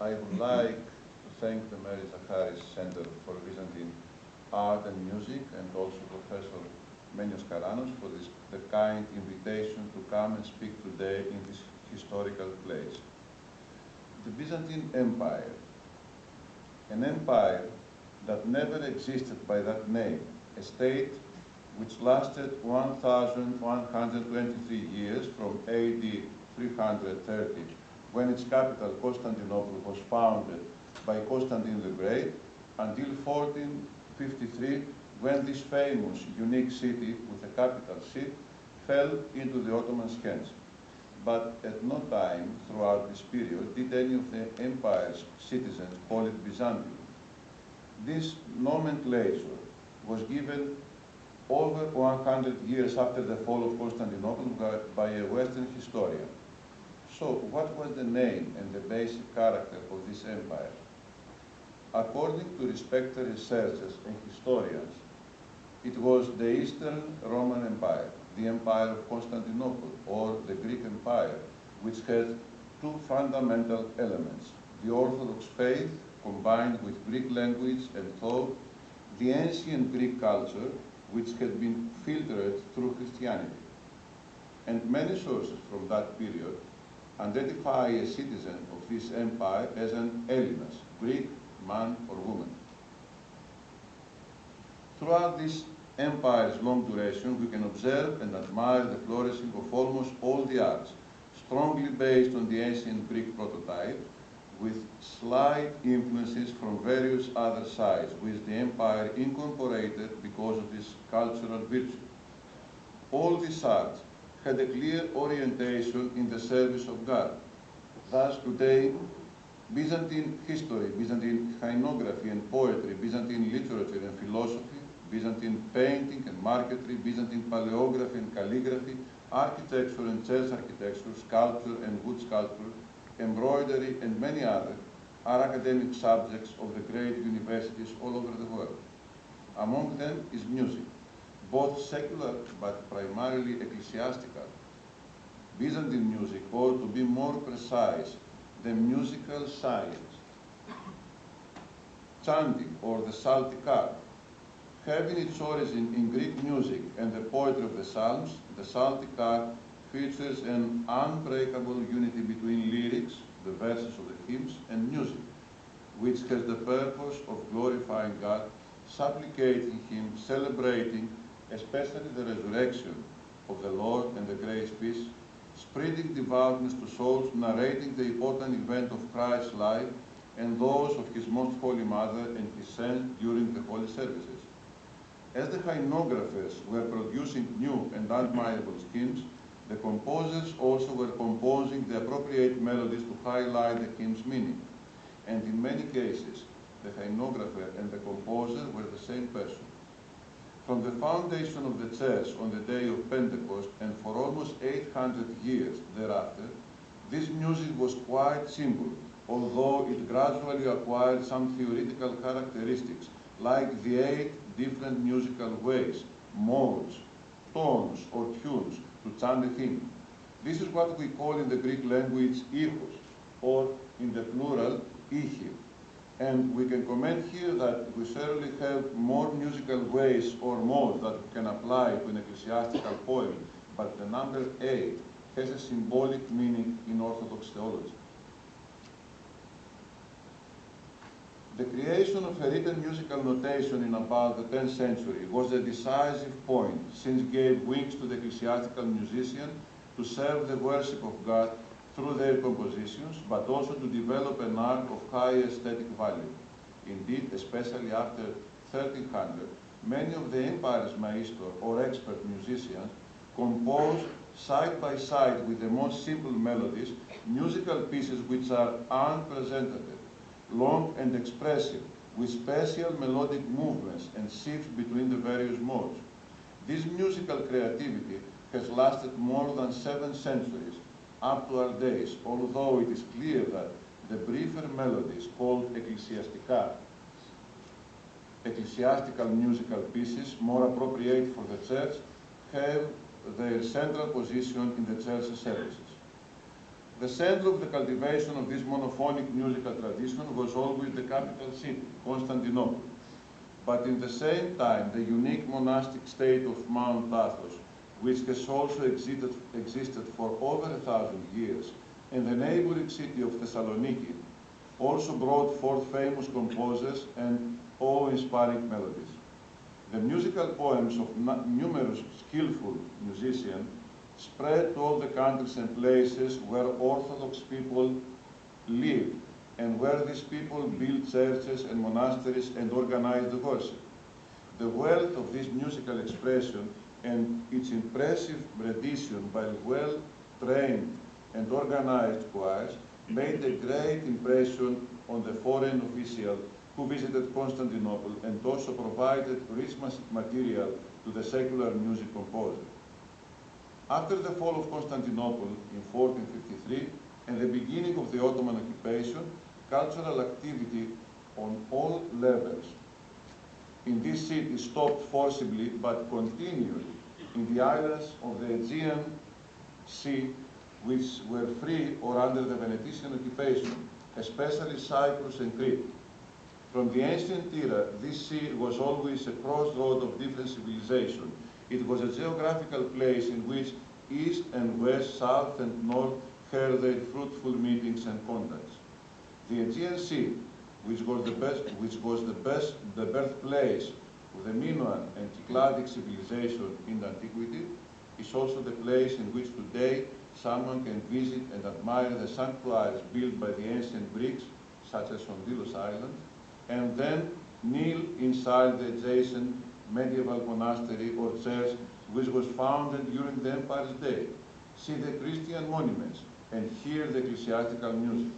I would like to thank the Mary Zacharis Center for Byzantine Art and Music and also Professor Menios Karanos for the kind invitation to come and speak today in this historical place. The Byzantine Empire, an empire that never existed by that name, a state which lasted 1,123 years from AD 330, when its capital, Constantinople, was founded by Constantine the Great, until 1453, when this famous, unique city with a capital seat fell into the Ottoman hands. But at no time throughout this period did any of the empire's citizens call it Byzantium. This nomenclature was given over 100 years after the fall of Constantinople by a Western historian. So, what was the name and the basic character of this empire? According to respected researchers and historians, it was the Eastern Roman Empire, the Empire of Constantinople, or the Greek Empire, which had two fundamental elements: the Orthodox faith combined with Greek language and thought, the ancient Greek culture, which had been filtered through Christianity. And many sources from that period identify a citizen of this empire as an Hellenos, Greek man or woman. Throughout this empire's long duration, we can observe and admire the flourishing of almost all the arts, strongly based on the ancient Greek prototype, with slight influences from various other sides, which the empire incorporated because of this cultural virtue. All these arts had a clear orientation in the service of God. Thus today, Byzantine history, Byzantine hymnography and poetry, Byzantine literature and philosophy, Byzantine painting and marquetry, Byzantine paleography and calligraphy, architecture and church architecture, sculpture and wood sculpture, embroidery and many others are academic subjects of the great universities all over the world. Among them is music, both secular but primarily ecclesiastical. Byzantine music, or to be more precise, the musical science, chanting or the Psaltic art, having its origin in Greek music and the poetry of the Psalms, the Psaltic art features an unbreakable unity between lyrics, the verses of the hymns, and music, which has the purpose of glorifying God, supplicating Him, celebrating especially the resurrection of the Lord and the great peace, spreading devoutness to souls, narrating the important event of Christ's life and those of His Most Holy Mother and His saints during the holy services. As the hymnographers were producing new and admirable hymns, the composers also were composing the appropriate melodies to highlight the hymn's meaning. And in many cases, the hymnographer and the composer were the same person. From the foundation of the church on the day of Pentecost and for almost 800 years thereafter, this music was quite simple, although it gradually acquired some theoretical characteristics, like the 8 different musical ways, modes, tones, or tunes to chant a hymn. This is what we call in the Greek language ichos, or in the plural, ichi. And we can comment here that we certainly have more musical ways or modes that we can apply to an ecclesiastical poem, but the number 8 has a symbolic meaning in Orthodox theology. The creation of a written musical notation in about the 10th century was a decisive point, since it gave wings to the ecclesiastical musician to serve the worship of God through their compositions, but also to develop an art of high aesthetic value. Indeed, especially after 1300, many of the empire's maestro or expert musicians composed side by side with the most simple melodies, musical pieces which are unprecedented, long and expressive, with special melodic movements and shifts between the various modes. This musical creativity has lasted more than 7 centuries, up to our days, although it is clear that the briefer melodies called ecclesiastical musical pieces, more appropriate for the church, have their central position in the church's services. The center of the cultivation of this monophonic musical tradition was always the capital city, Constantinople. But in the same time, the unique monastic state of Mount Athos, which has also existed for over 1,000 years, and the neighboring city of Thessaloniki, also brought forth famous composers and awe-inspiring melodies. The musical poems of numerous skillful musicians spread to all the countries and places where Orthodox people lived, and where these people built churches and monasteries and organized the worship. The wealth of this musical expression and its impressive rendition by well-trained and organized choirs made a great impression on the foreign official who visited Constantinople, and also provided rich material to the secular music composer. After the fall of Constantinople in 1453 and the beginning of the Ottoman occupation, cultural activity on all levels in this city stopped forcibly but continued in the islands of the Aegean Sea, which were free or under the Venetian occupation, especially Cyprus and Crete. From the ancient era, this sea was always a crossroad of different civilizations. It was a geographical place in which East and West, South and North held their fruitful meetings and contacts. The Aegean Sea, which was the birthplace of the Minoan and Cycladic civilization in antiquity, is also the place in which today someone can visit and admire the sanctuaries built by the ancient Greeks, such as on Delos Island, and then kneel inside the adjacent medieval monastery or church which was founded during the Empire's day. See the Christian monuments and hear the ecclesiastical music.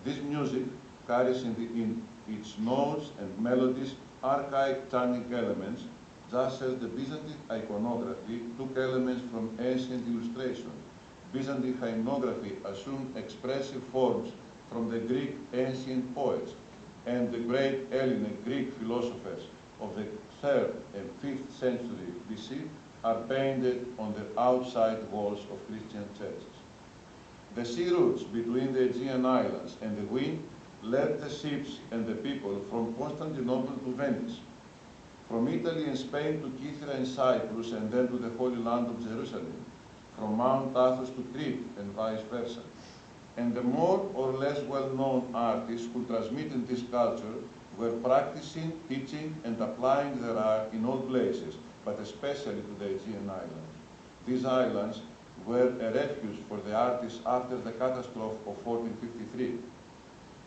This music carries in its notes and melodies archaic chanting elements, just as the Byzantine iconography took elements from ancient illustration. Byzantine hymnography assumed expressive forms from the Greek ancient poets, and the great Hellenic Greek philosophers of the 3rd and 5th century BC are painted on the outside walls of Christian churches. The sea routes between the Aegean Islands and the wind led the ships and the people from Constantinople to Venice, from Italy and Spain to Kythera and Cyprus, and then to the Holy Land of Jerusalem, from Mount Athos to Crete, and vice versa. And the more or less well-known artists who transmitted this culture were practicing, teaching, and applying their art in all places, but especially to the Aegean Islands. These islands were a refuge for the artists after the catastrophe of 1453.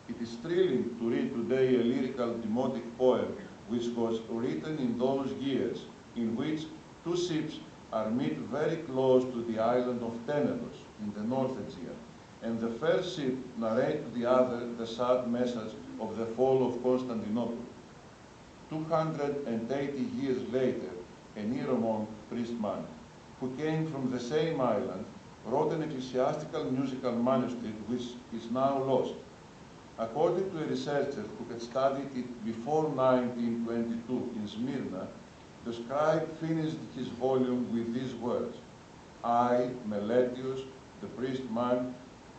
It is thrilling to read today a lyrical demotic poem which was written in those years, in which two ships are met very close to the island of Tenedos in the North Aegean, and the first ship narrates to the other the sad message of the fall of Constantinople. 280 years later, a Nero-monk priest-man, who came from the same island, wrote an ecclesiastical musical manuscript which is now lost. According to a researcher who had studied it before 1922 in Smyrna, the scribe finished his volume with these words: I, Meletius, the priest-man,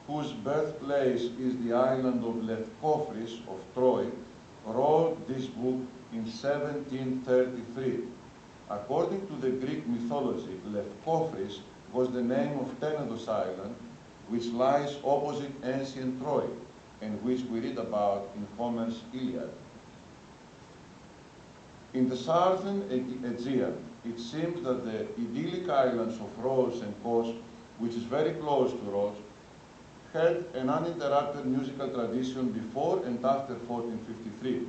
whose birthplace is the island of Lefkofris of Troy, wrote this book in 1733. According to the Greek mythology, Lefkofris was the name of Tenedos Island, which lies opposite ancient Troy, and which we read about in Homer's Iliad. In the southern Aegean, it seems that the idyllic islands of Rhodes and Kos, which is very close to Rhodes, had an uninterrupted musical tradition before and after 1453.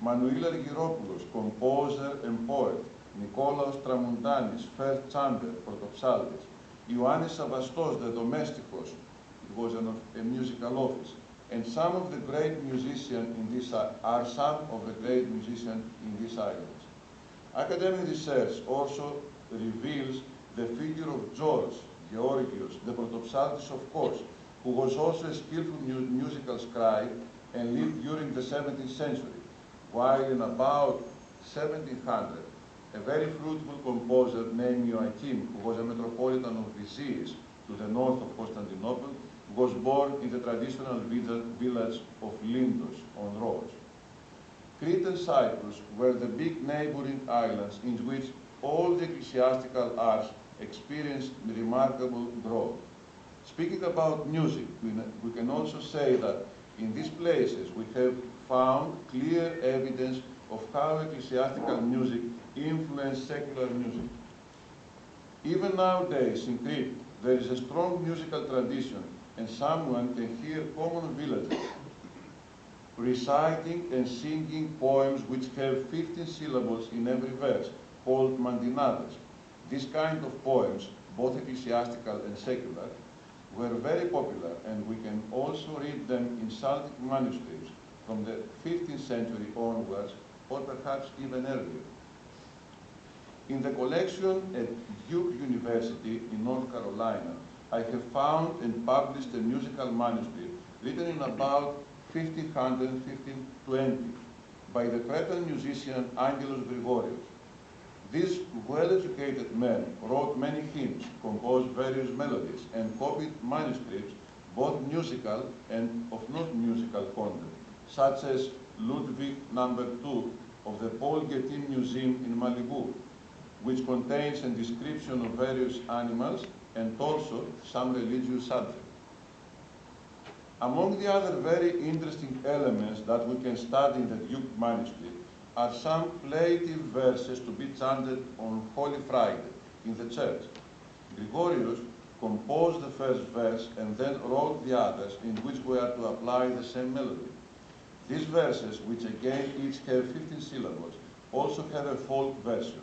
Emmanouil Giannopoulos, composer and poet, Nikolaos Tramuntanis, first chanter, Protopsaltis, Ioannis Savastos, the domestikos, it was a musical office, and some of the great musicians in this are some of the great musicians in these islands. Academic research also reveals the figure of George Georgios, the Protopsaltis of Kos, who was also a skillful musical scribe and lived during the 17th century, while in about 1700, a very fruitful composer named Joachim, who was a metropolitan of Lysias to the north of Constantinople, was born in the traditional village of Lindos on Rhodes. Crete and Cyprus were the big neighboring islands in which all the ecclesiastical arts experienced remarkable growth. Speaking about music, we can also say that in these places we have found clear evidence of how ecclesiastical music influenced secular music. Even nowadays in Crete, there is a strong musical tradition, and someone can hear common villagers reciting and singing poems which have 15 syllables in every verse, called mandinades. This kind of poems, both ecclesiastical and secular, were very popular, and we can also read them in Celtic manuscripts from the 15th century onwards, or perhaps even earlier. In the collection at Duke University in North Carolina, I have found and published a musical manuscript written in about 1500 and 1520 by the Cretan musician Angelos Grigorios. This well-educated man wrote many hymns, composed various melodies, and copied manuscripts, both musical and of not musical content, such as Ludwig No. 2 of the Paul Getty Museum in Malibu, which contains a description of various animals and also some religious subjects. Among the other very interesting elements that we can study in the Duke manuscript are some plaintive verses to be chanted on Holy Friday in the church. Grigorios composed the first verse and then wrote the others in which we are to apply the same melody. These verses, which again each have 15 syllables, also have a folk version.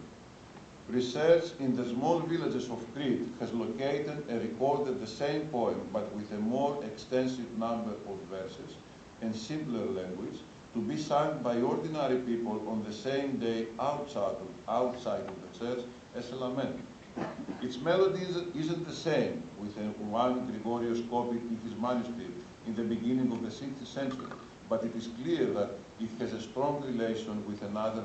Research in the small villages of Crete has located and recorded the same poem, but with a more extensive number of verses and simpler language, to be sung by ordinary people on the same day outside of the church as a lament. Its melody isn't the same with the one Grigorios copied in his manuscript in the beginning of the 16th century, but it is clear that it has a strong relation with another